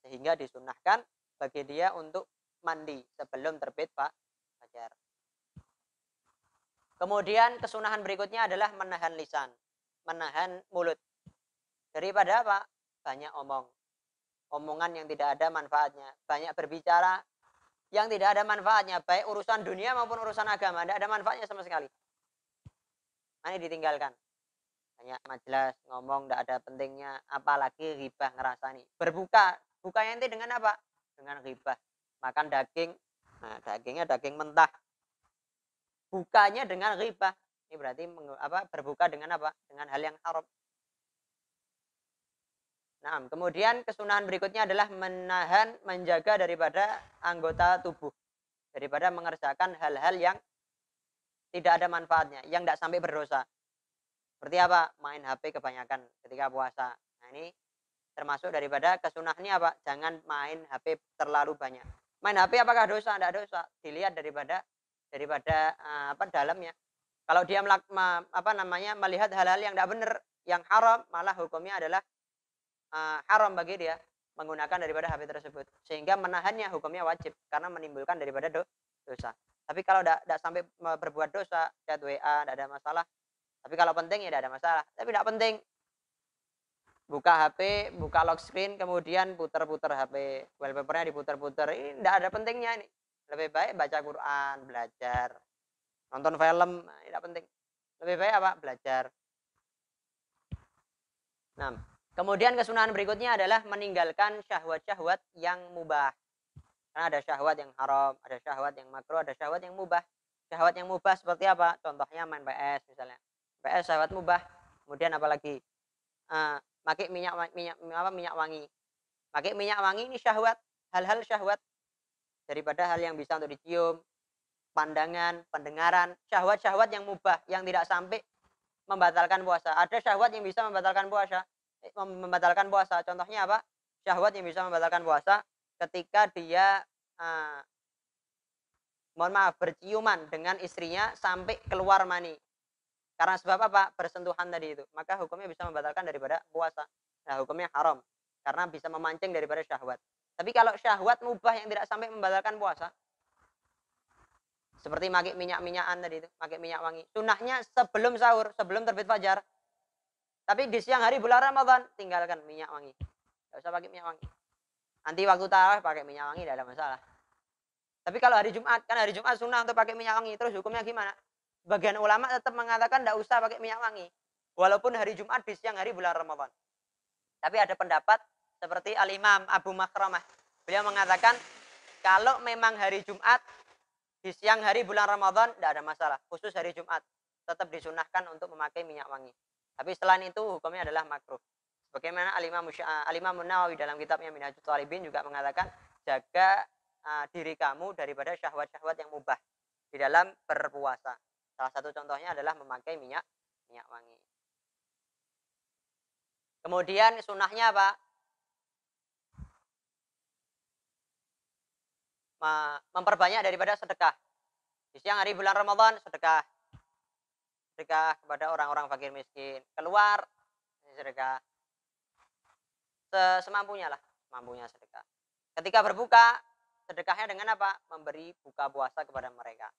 Sehingga disunahkan bagi dia untuk mandi sebelum terbit fajar. Kemudian kesunahan berikutnya adalah menahan lisan, menahan mulut. Daripada apa? Banyak omongan yang tidak ada manfaatnya. Banyak berbicara yang tidak ada manfaatnya, baik urusan dunia maupun urusan agama, tidak ada manfaatnya sama sekali. Ini ditinggalkan. Banyak majelis ngomong tidak ada pentingnya, apalagi ghibah ngerasani. Berbuka, bukanya nanti dengan apa? Dengan ghibah. Makan daging, nah dagingnya daging mentah. Bukanya dengan ghibah. Ini berarti berbuka dengan apa? Dengan hal yang haram. Nah, kemudian kesunahan berikutnya adalah menjaga daripada anggota tubuh. Daripada mengerjakan hal-hal yang tidak ada manfaatnya, yang tidak sampai berdosa. Seperti apa? Main HP kebanyakan ketika puasa. Nah, ini termasuk daripada kesunahannya apa? Jangan main HP terlalu banyak. Main HP apakah dosa? Tidak dosa. Dilihat daripada dalamnya. Kalau dia melihat hal-hal yang tidak benar, yang haram, malah hukumnya adalah haram bagi dia menggunakan daripada HP tersebut. Sehingga menahannya hukumnya wajib karena menimbulkan daripada dosa. Tapi kalau tidak sampai berbuat dosa, chat WA, tidak ada masalah. Tapi kalau penting ya tidak ada masalah. Tapi tidak penting, buka HP, buka lock screen, kemudian putar-putar HP, wallpapernya diputar-putar. Ini tidak ada pentingnya ini. Lebih baik baca Quran, belajar, nonton film, tidak penting. Lebih baik apa? Belajar. Nah, kemudian kesunahan berikutnya adalah meninggalkan syahwat-syahwat yang mubah. Karena ada syahwat yang haram, ada syahwat yang makruh, ada syahwat yang mubah. Syahwat yang mubah seperti apa? Contohnya main PS misalnya. PS syahwat mubah. Kemudian apalagi pakai minyak wangi. Pakai minyak wangi ini syahwat, hal-hal syahwat daripada hal yang bisa untuk dicium, pandangan, pendengaran, syahwat-syahwat yang mubah yang tidak sampai membatalkan puasa. Ada syahwat yang bisa membatalkan puasa. Contohnya apa? Syahwat yang bisa membatalkan puasa ketika dia berciuman dengan istrinya sampai keluar mani. Karena sebab apa? Bersentuhan tadi itu. Maka hukumnya bisa membatalkan daripada puasa. Nah, hukumnya haram. Karena bisa memancing daripada syahwat. Tapi kalau syahwat mubah yang tidak sampai membatalkan puasa, seperti pakai minyak-minyakan tadi itu, pakai minyak wangi. Sunnahnya sebelum sahur, sebelum terbit fajar. Tapi di siang hari bulan Ramadan, tinggalkan minyak wangi. Tidak usah pakai minyak wangi. Nanti waktu tarawih pakai minyak wangi, tidak ada masalah. Tapi kalau hari Jumat, kan hari Jumat sunnah untuk pakai minyak wangi. Terus hukumnya gimana? Bagian ulama tetap mengatakan tidak usah pakai minyak wangi. Walaupun hari Jumat di siang hari bulan Ramadan. Tapi ada pendapat seperti Al-Imam Abu Makramah. Beliau mengatakan kalau memang hari Jumat di siang hari bulan Ramadan tidak ada masalah. Khusus hari Jumat tetap disunahkan untuk memakai minyak wangi. Tapi selain itu hukumnya adalah makruh. Bagaimana Al-Imam Nawawi dalam kitabnya Minhajul Thalibin juga mengatakan jaga diri kamu daripada syahwat-syahwat yang mubah di dalam berpuasa. Salah satu contohnya adalah memakai minyak wangi. Kemudian sunnahnya apa? memperbanyak daripada sedekah. Di siang hari bulan Ramadan sedekah. Sedekah kepada orang-orang fakir miskin. Keluar sedekah. Semampunya lah, semampunya sedekah. Ketika berbuka, sedekahnya dengan apa? Memberi buka puasa kepada mereka.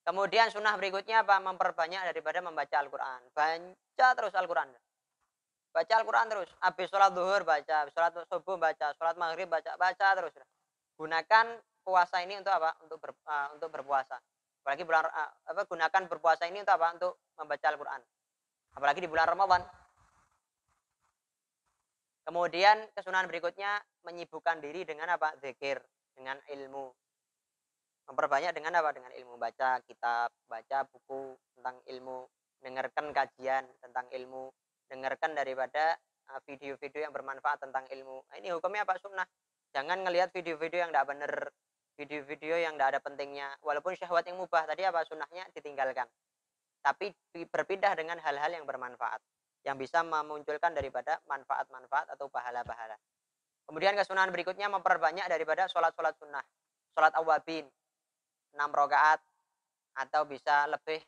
Kemudian sunnah berikutnya apa? Memperbanyak daripada membaca Al-Quran. Baca terus Al-Quran. Baca Al-Quran terus. Habis sholat duhur baca, habis sholat subuh baca, sholat maghrib baca, baca terus. Gunakan puasa ini untuk apa? Untuk berpuasa. Apalagi gunakan berpuasa ini untuk apa? Untuk membaca Al-Quran. Apalagi di bulan Ramadan. Kemudian kesunahan berikutnya menyibukkan diri dengan apa? Zikir, dengan ilmu. Memperbanyak dengan apa? Dengan ilmu, baca kitab, baca buku tentang ilmu, dengarkan kajian tentang ilmu, dengarkan daripada video-video yang bermanfaat tentang ilmu. Nah, ini hukumnya apa? Sunnah. Jangan ngelihat video-video yang tidak benar, video-video yang tidak ada pentingnya. Walaupun syahwat yang mubah tadi apa? Sunnahnya ditinggalkan. Tapi berpindah dengan hal-hal yang bermanfaat, yang bisa memunculkan daripada manfaat-manfaat atau pahala-pahala. Kemudian kesunahan berikutnya memperbanyak daripada sholat-sholat sunnah. Sholat awabin, 6 rakaat atau bisa lebih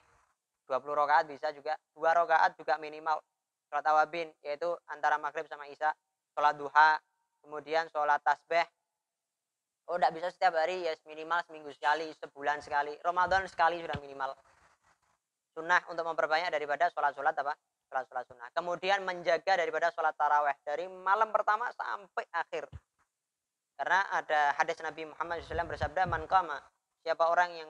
20 rakaat bisa juga, 2 rakaat juga minimal. Sholat awabin yaitu antara maghrib sama isya. Sholat duha, kemudian sholat tasbih. Oh, tidak bisa setiap hari, ya minimal seminggu sekali, sebulan sekali, Ramadan sekali sudah minimal. Sunnah untuk memperbanyak daripada sholat-sholat apa? Sholat-sholat sunnah. Kemudian menjaga daripada sholat taraweh dari malam pertama sampai akhir. Karena ada hadis Nabi Muhammad SAW bersabda, man qama, siapa orang yang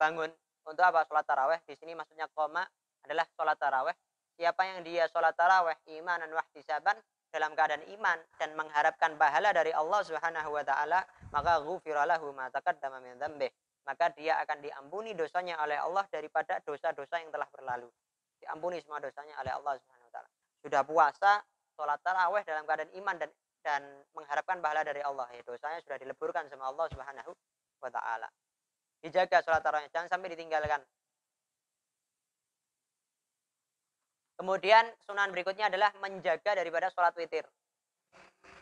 bangun untuk apa? Sholat taraweh. Di sini maksudnya qama adalah sholat taraweh. Siapa yang dia sholat taraweh imanan wahtisaban, dalam keadaan iman dan mengharapkan pahala dari Allah Subhanahu wa taala, maka ghufira lahu ma taqaddama min dzambih. Maka dia akan diampuni dosanya oleh Allah daripada dosa-dosa yang telah berlalu. Diampuni semua dosanya oleh Allah Subhanahu wa taala. Sudah puasa, sholat tarawih dalam keadaan iman dan mengharapkan pahala dari Allah. Ya, dosanya sudah dileburkan sama Allah Subhanahu wa taala. Dijaga sholat tarawihnya, jangan sampai ditinggalkan. Kemudian sunan berikutnya adalah menjaga daripada sholat witir.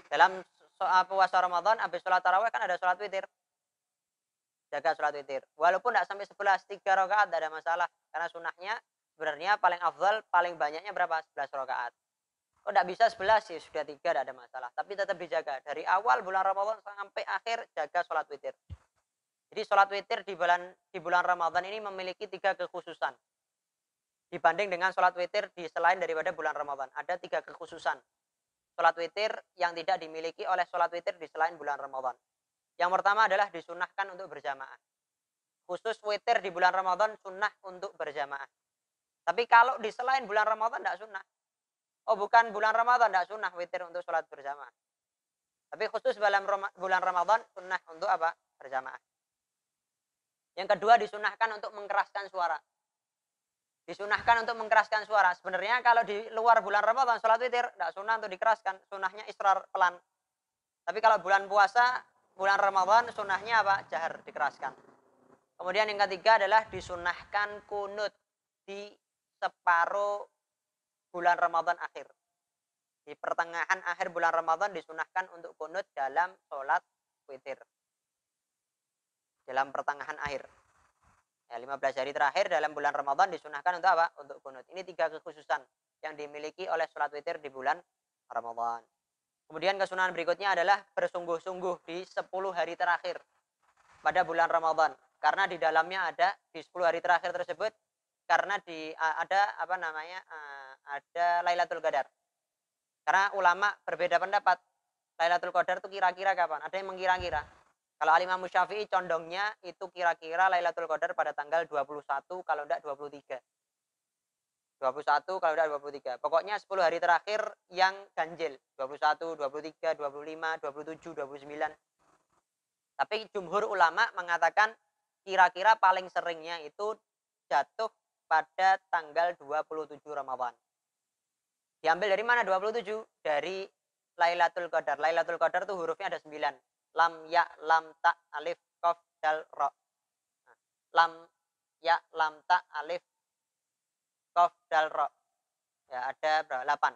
Dalam puasa Ramadan, habis sholat tarawih kan ada sholat witir. Jaga sholat witir. Walaupun tidak sampai 11, 3 rakaat tidak ada masalah. Karena sunahnya sebenarnya paling afdal, paling banyaknya berapa? 11 rakaat. Kalau tidak bisa 11 sih, sudah 3 tidak ada masalah. Tapi tetap dijaga. Dari awal bulan Ramadan sampai akhir, jaga sholat witir. Jadi sholat witir di bulan Ramadan ini memiliki 3 kekhususan. Dibanding dengan sholat witir di selain daripada bulan Ramadan. Ada 3 kekhususan sholat witir yang tidak dimiliki oleh sholat witir di selain bulan Ramadan. Yang pertama adalah disunahkan untuk berjamaah. Khusus witir di bulan Ramadan sunnah untuk berjamaah. Tapi kalau di selain bulan Ramadan tidak sunnah. Oh, bukan bulan Ramadan tidak sunnah witir untuk sholat berjamaah. Tapi khusus bulan Ramadan sunnah untuk apa? Berjamaah. Yang kedua disunahkan untuk mengeraskan suara. Disunahkan untuk mengeraskan suara. Sebenarnya kalau di luar bulan Ramadan sholat witir tidak sunnah untuk dikeraskan. Sunnahnya israr pelan. Tapi kalau bulan puasa, bulan Ramadan sunnahnya apa? Jahar, dikeraskan. Kemudian yang ketiga adalah disunahkan kunut di separuh bulan Ramadan akhir. Di pertengahan akhir bulan Ramadan disunahkan untuk kunut dalam sholat witir. Dalam pertengahan akhir. Ya, 15 hari terakhir dalam bulan Ramadan disunahkan untuk apa? Untuk kunut. Ini 3 kekhususan yang dimiliki oleh sholat witir di bulan Ramadan. Kemudian kesunahan berikutnya adalah bersungguh-sungguh di 10 hari terakhir pada bulan Ramadan. Karena di dalamnya ada di 10 hari terakhir tersebut karena ada Lailatul Qadar. Karena ulama berbeda pendapat. Lailatul Qadar itu kira-kira kapan? Ada yang mengira-kira. Kalau Imam Syafi'i condongnya itu kira-kira Lailatul Qadar pada tanggal 21 kalau tidak 23. 21 kalau tidak 23. Pokoknya 10 hari terakhir yang ganjil. 21, 23, 25, 27, 29. Tapi jumhur ulama mengatakan kira-kira paling seringnya itu jatuh pada tanggal 27 Ramadan. Diambil dari mana 27? Dari Lailatul Qadar. Lailatul Qadar itu hurufnya ada 9. Lam, ya, lam, ta, alif, qaf, dal, ro. Nah, lam, ya, lam, ta, alif, qaf, dal, ro. Ya, ada berapa? 8.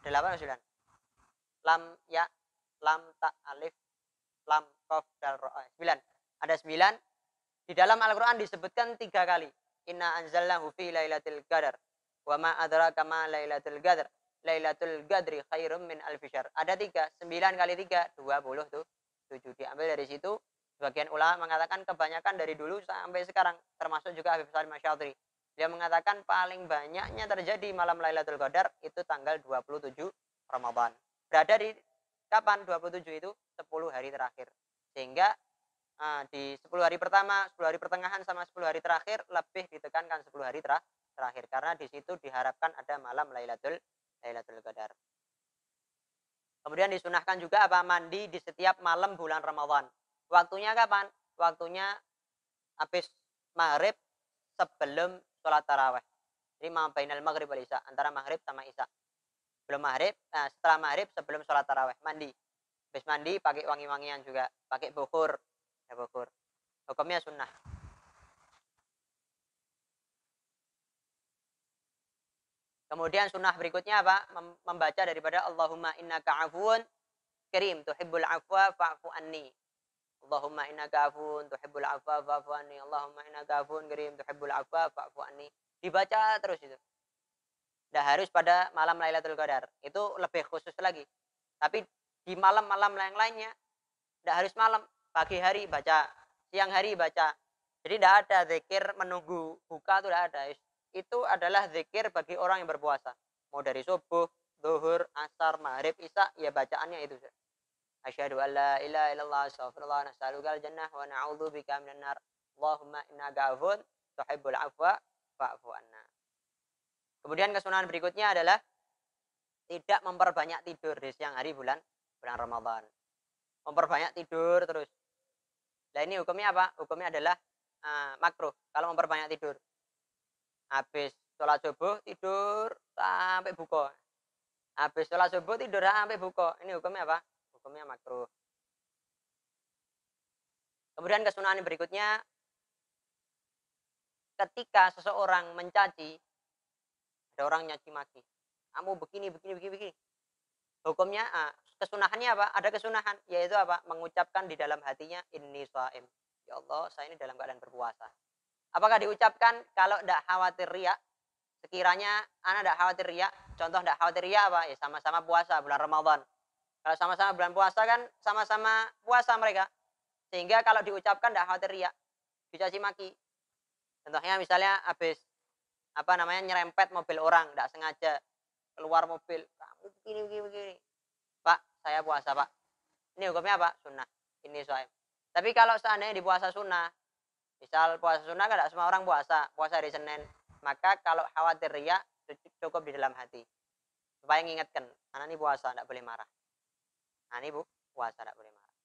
Ada 8 atau 9? Lam, ya, lam, ta, alif, lam, qaf, dal, ra. 9. Ada 9. Di dalam Al-Qur'an disebutkan 3 kali. Inna anzalnahu fi lailatul qadar. Wa ma adraka ma lailatul qadar. Lailatul qadri khairum min alfi syahr. Ada 3, 9 kali 3, 20 tuh. 7 diambil dari situ. Sebagian ulama mengatakan kebanyakan dari dulu sampai sekarang, termasuk juga Habib Salim Asy-Syadhili. Dia mengatakan paling banyaknya terjadi malam Lailatul Qadar itu tanggal 27 Ramadan. Berada di kapan 27 itu? 10 hari terakhir. Sehingga di 10 hari pertama, 10 hari pertengahan sama 10 hari terakhir lebih ditekankan 10 hari terakhir karena di situ diharapkan ada malam Lailatul Qadar. Kemudian disunahkan juga apa? Mandi di setiap malam bulan Ramadan. Waktunya kapan? Waktunya habis maghrib sebelum sholat taraweh. Jadi bainal maghrib wal isya, antara maghrib sama isya. Belum maghrib, setelah maghrib sebelum sholat taraweh mandi. Habis mandi pakai wangi-wangian juga, pakai bukhur. Ya bukhur. Hukumnya sunnah. Kemudian sunnah berikutnya apa? Membaca daripada Allahumma innaka afuwun karim tuhibbul afwa fa'fu anni. Allahumma innaka afuwun tuhibbul afwa fa'fu anni. Allahumma innaka afuwun karim tuhibbul afwa fa'fu anni. Dibaca terus itu. Tidak harus pada malam Lailatul Qadar. Itu lebih khusus lagi. Tapi di malam-malam yang lainnya tidak harus malam. Pagi hari baca, siang hari baca. Jadi tidak ada zikir menunggu buka itu tidak ada. Itu adalah zikir bagi orang yang berpuasa. Mau dari subuh, zuhur, asar, maghrib, isya, ya bacaannya itu. Asyhadu an la ilaha illallah astaghfirullah nas'alukal jannah wa na'udzubika minan nar. Allahumma innaka afuwun tuhibbul afwa fa'fu anna. Kemudian kesunahan berikutnya adalah tidak memperbanyak tidur di siang hari bulan Ramadan. Memperbanyak tidur terus. Nah ini hukumnya apa? Hukumnya adalah makruh kalau memperbanyak tidur. Habis sholat subuh tidur sampai buka. Habis sholat subuh tidur sampai buka. Ini hukumnya apa? Hukumnya makruh. Kemudian kesunahan berikutnya, ketika seseorang mencaci, ada orang nyaci maki, kamu begini. Hukumnya kesunahannya apa? Ada kesunahan, yaitu apa? Mengucapkan di dalam hatinya inni shaim. Ya Allah, saya ini dalam keadaan berpuasa. Apakah diucapkan kalau tidak khawatir riya? Sekiranya anak tidak khawatir riya, contoh tidak khawatir riya apa? Ya sama-sama puasa bulan Ramadan. Kalau sama-sama bulan puasa kan sama-sama puasa mereka. Sehingga kalau diucapkan tidak khawatir riya, dicaci maki. Contohnya misalnya habis nyerempet mobil orang, tidak sengaja keluar mobil, kamu begini. Pak, saya puasa pak. Ini hukumnya apa? Sunnah. Ini soal. Tapi kalau seandainya di puasa sunnah, misal puasa sunnah kan tidak semua orang puasa hari Senin, maka kalau khawatir riya cukup di dalam hati. Supaya mengingatkan, anak ini puasa, tidak boleh marah. Anak ini puasa, tidak boleh marah.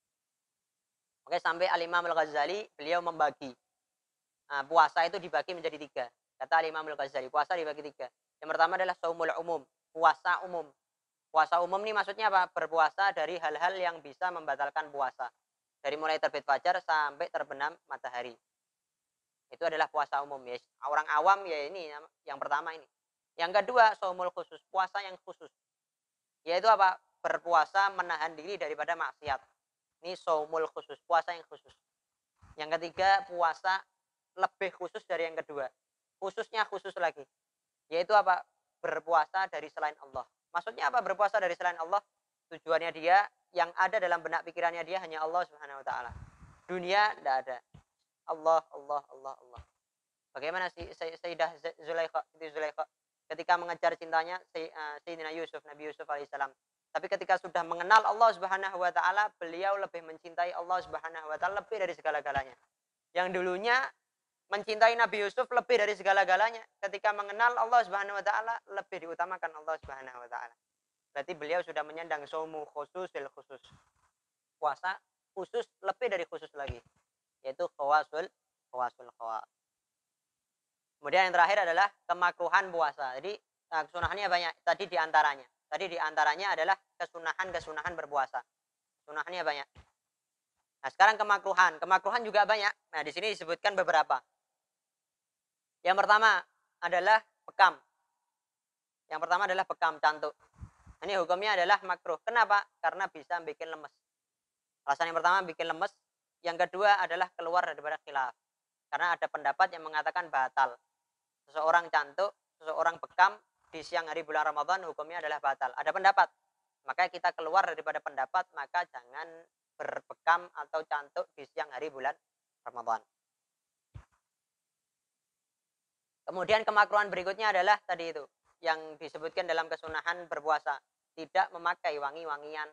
Oke, sampai Al-Imam Al-Ghazali, beliau membagi. Puasa itu dibagi menjadi 3. Kata Al-Imam Al-Ghazali, puasa dibagi 3. Yang pertama adalah shaumul umum, puasa umum. Puasa umum ini maksudnya apa? Berpuasa dari hal-hal yang bisa membatalkan puasa. Dari mulai terbit fajar sampai terbenam matahari. Itu adalah puasa umum ya. Orang awam ya ini yang pertama ini. Yang kedua, shaumul khusus, puasa yang khusus. Yaitu apa? Berpuasa menahan diri daripada maksiat. Ini shaumul khusus, puasa yang khusus. Yang ketiga, puasa lebih khusus dari yang kedua. Khususnya khusus lagi. Yaitu apa? Berpuasa dari selain Allah. Maksudnya apa berpuasa dari selain Allah? Tujuannya dia, yang ada dalam benak pikirannya dia hanya Allah Subhanahu wa taala. Dunia tidak ada. Allah. Bagaimana Sayyidah Zulaikha ketika mengejar cintanya Sayyidina Yusuf, Nabi Yusuf alaihissalam. Tapi ketika sudah mengenal Allah Subhanahu wa taala, beliau lebih mencintai Allah Subhanahu wa taala lebih dari segala-galanya. Yang dulunya mencintai Nabi Yusuf lebih dari segala-galanya. Ketika mengenal Allah Subhanahu wa taala, lebih diutamakan Allah Subhanahu wa taala. Berarti beliau sudah menyandang saumu khususil khusus. Puasa khusus lebih dari khusus lagi, yaitu khawasul khawas. Kemudian yang terakhir adalah kemakruhan puasa. Jadi kesunahannya banyak. Tadi diantaranya adalah kesunahan berpuasa. Kesunahannya banyak. Nah, sekarang kemakruhan. Kemakruhan juga banyak. Nah, di sini disebutkan beberapa. Yang pertama adalah bekam cantuk. Ini hukumnya adalah makruh. Kenapa? Karena bisa bikin lemes. Alasan yang pertama bikin lemes, yang kedua adalah keluar daripada khilaf. Karena ada pendapat yang mengatakan batal. Seseorang cantuk, seseorang bekam di siang hari bulan Ramadan hukumnya adalah batal. Ada pendapat. Maka kita keluar daripada pendapat, maka jangan berbekam atau cantuk di siang hari bulan Ramadan. Kemudian kemakruhan berikutnya adalah tadi itu yang disebutkan dalam kesunahan berpuasa, tidak memakai wangi-wangian.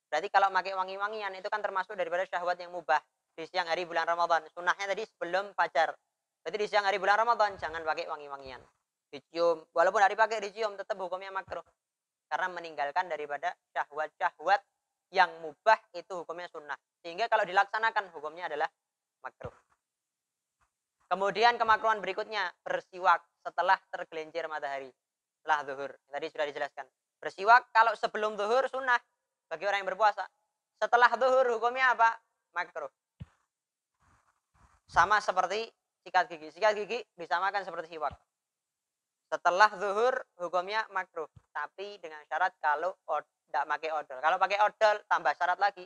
Berarti kalau memakai wangi-wangian itu kan termasuk daripada syahwat yang mubah di siang hari bulan Ramadan. Sunnahnya tadi sebelum fajar. Berarti di siang hari bulan Ramadan jangan pakai wangi-wangian. Dicium, walaupun hari pakai dicium tetap hukumnya makruh. Karena meninggalkan daripada syahwat-syahwat yang mubah itu hukumnya sunnah. Sehingga kalau dilaksanakan hukumnya adalah makruh. Kemudian kemakruhan berikutnya bersiwak setelah tergelincir matahari, setelah zuhur. Tadi sudah dijelaskan. Bersiwak kalau sebelum zuhur sunnah bagi orang yang berpuasa. Setelah zuhur hukumnya apa? Makruh. Sama seperti sikat gigi. Sikat gigi disamakan seperti siwak. Setelah zuhur hukumnya makruh, tapi dengan syarat kalau tidak pakai odol. Kalau pakai odol tambah syarat lagi,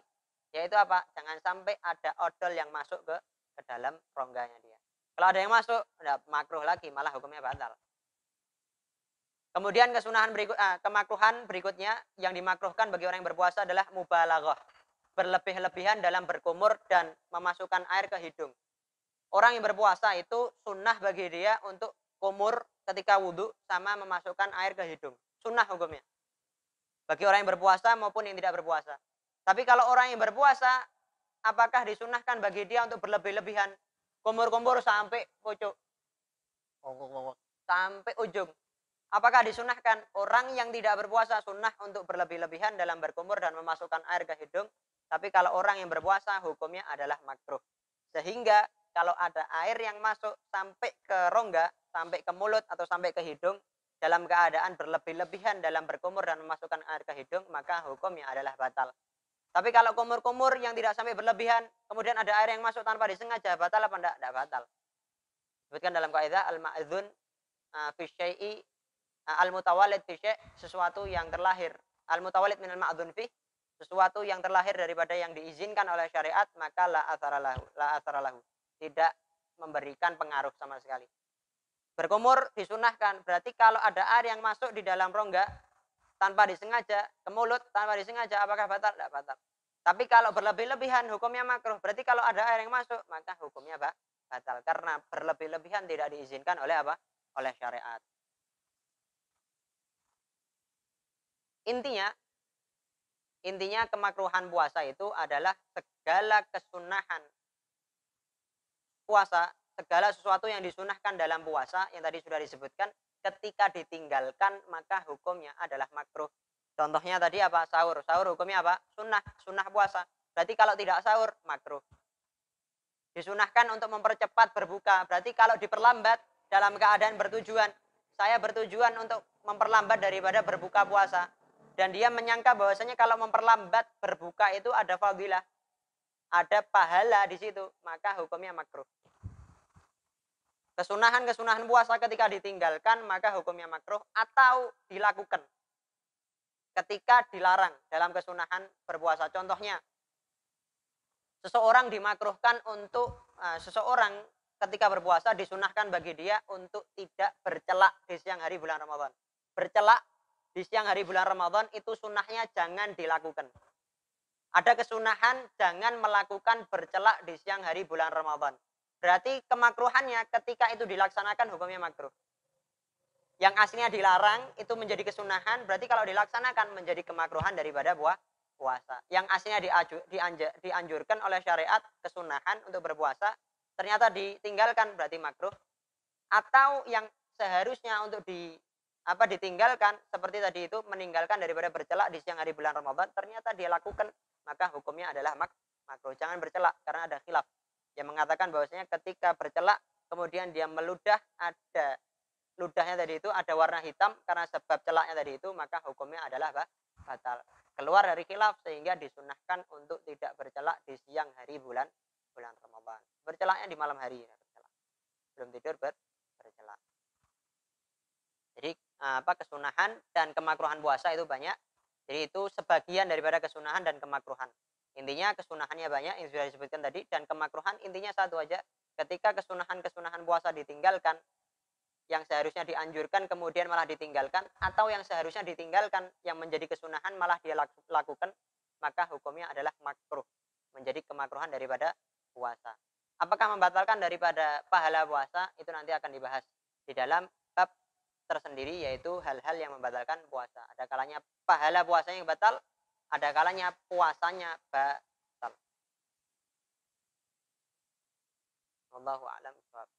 yaitu apa? Jangan sampai ada odol yang masuk ke dalam rongganya dia. Kalau ada yang masuk, udah makruh lagi, malah hukumnya batal. Kemudian kemakruhan berikutnya yang dimakruhkan bagi orang yang berpuasa adalah mubalaghah. Berlebih-lebihan dalam berkumur dan memasukkan air ke hidung. Orang yang berpuasa itu sunnah bagi dia untuk kumur ketika wudhu sama memasukkan air ke hidung. Sunnah hukumnya. Bagi orang yang berpuasa maupun yang tidak berpuasa. Tapi kalau orang yang berpuasa, apakah disunnahkan bagi dia untuk berlebih-lebihan? Kumur-kumur sampai pucuk. Sampai ujung. Apakah disunahkan? Orang yang tidak berpuasa sunnah untuk berlebih-lebihan dalam berkumur dan memasukkan air ke hidung. Tapi kalau orang yang berpuasa hukumnya adalah makruh. Sehingga kalau ada air yang masuk sampai ke rongga, sampai ke mulut atau sampai ke hidung, dalam keadaan berlebih-lebihan dalam berkumur dan memasukkan air ke hidung, maka hukumnya adalah batal. Tapi kalau kumur-kumur yang tidak sampai berlebihan, kemudian ada air yang masuk tanpa disengaja, batal apa enggak? Enggak batal. Sebutkan dalam kaidah al-ma'dzun fi syai'i al-mutawalid fi syai', sesuatu yang terlahir. Al-mutawalid min al-ma'dzun fi, sesuatu yang terlahir daripada yang diizinkan oleh syariat, maka la athara lahu. Tidak memberikan pengaruh sama sekali. Berkumur disunahkan, berarti kalau ada air yang masuk di dalam rongga tanpa disengaja, ke mulut tanpa disengaja, apakah batal? Tidak batal. Tapi kalau berlebih-lebihan hukumnya makruh. Berarti kalau ada air yang masuk, maka hukumnya batal. Karena berlebih-lebihan tidak diizinkan oleh apa? Oleh syariat. Intinya kemakruhan puasa itu adalah segala kesunahan puasa, segala sesuatu yang disunahkan dalam puasa yang tadi sudah disebutkan, ketika ditinggalkan maka hukumnya adalah makruh. Contohnya tadi apa? Sahur. Sahur hukumnya apa? Sunnah puasa. Berarti kalau tidak sahur, makruh. Disunahkan untuk mempercepat berbuka. Berarti kalau diperlambat dalam keadaan bertujuan, saya bertujuan untuk memperlambat daripada berbuka puasa. Dan dia menyangka bahwasanya kalau memperlambat berbuka itu ada fadilah, ada pahala di situ, maka hukumnya makruh. Kesunahan puasa ketika ditinggalkan maka hukumnya makruh atau dilakukan ketika dilarang dalam kesunahan berpuasa. Contohnya, seseorang dimakruhkan untuk seseorang ketika berpuasa disunahkan bagi dia untuk tidak bercelak di siang hari bulan Ramadan. Bercelak di siang hari bulan Ramadan itu sunnahnya jangan dilakukan. Ada kesunahan jangan melakukan bercelak di siang hari bulan Ramadan. Berarti kemakruhannya ketika itu dilaksanakan hukumnya makruh. Yang aslinya dilarang itu menjadi kesunahan, berarti kalau dilaksanakan menjadi kemakruhan daripada puasa. Yang aslinya dianjurkan oleh syariat kesunahan untuk berpuasa, ternyata ditinggalkan berarti makruh. Atau yang seharusnya untuk ditinggalkan seperti tadi itu meninggalkan daripada bercelak di siang hari bulan Ramadan, ternyata dia lakukan, maka hukumnya adalah makruh. Jangan bercelak karena ada khilaf yang mengatakan bahwasanya ketika bercelak kemudian dia meludah, ada ludahnya tadi itu ada warna hitam karena sebab celaknya tadi itu, maka hukumnya adalah batal. Keluar dari khilaf sehingga disunahkan untuk tidak bercelak di siang hari bulan Ramadan. Bercelaknya di malam hari ya, bercelak. Belum tidur bercelak. Jadi kesunahan dan kemakruhan puasa itu banyak. Jadi itu sebagian daripada kesunahan dan kemakruhan. Intinya kesunahannya banyak yang sudah disebutkan tadi, dan kemakruhan intinya satu aja. Ketika kesunahan-kesunahan puasa ditinggalkan, yang seharusnya dianjurkan kemudian malah ditinggalkan, atau yang seharusnya ditinggalkan yang menjadi kesunahan malah dia lakukan, maka hukumnya adalah makruh, menjadi kemakruhan daripada puasa. Apakah membatalkan daripada pahala puasa? Itu nanti akan dibahas di dalam bab tersendiri, yaitu hal-hal yang membatalkan puasa. Ada kalanya pahala puasanya yang batal, ada kalanya puasanya batal. Wallahu a'lam.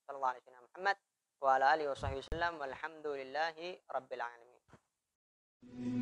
Sallallahu alaihi Muhammad wa ala alihi wasallam walhamdulillahi rabbil alamin.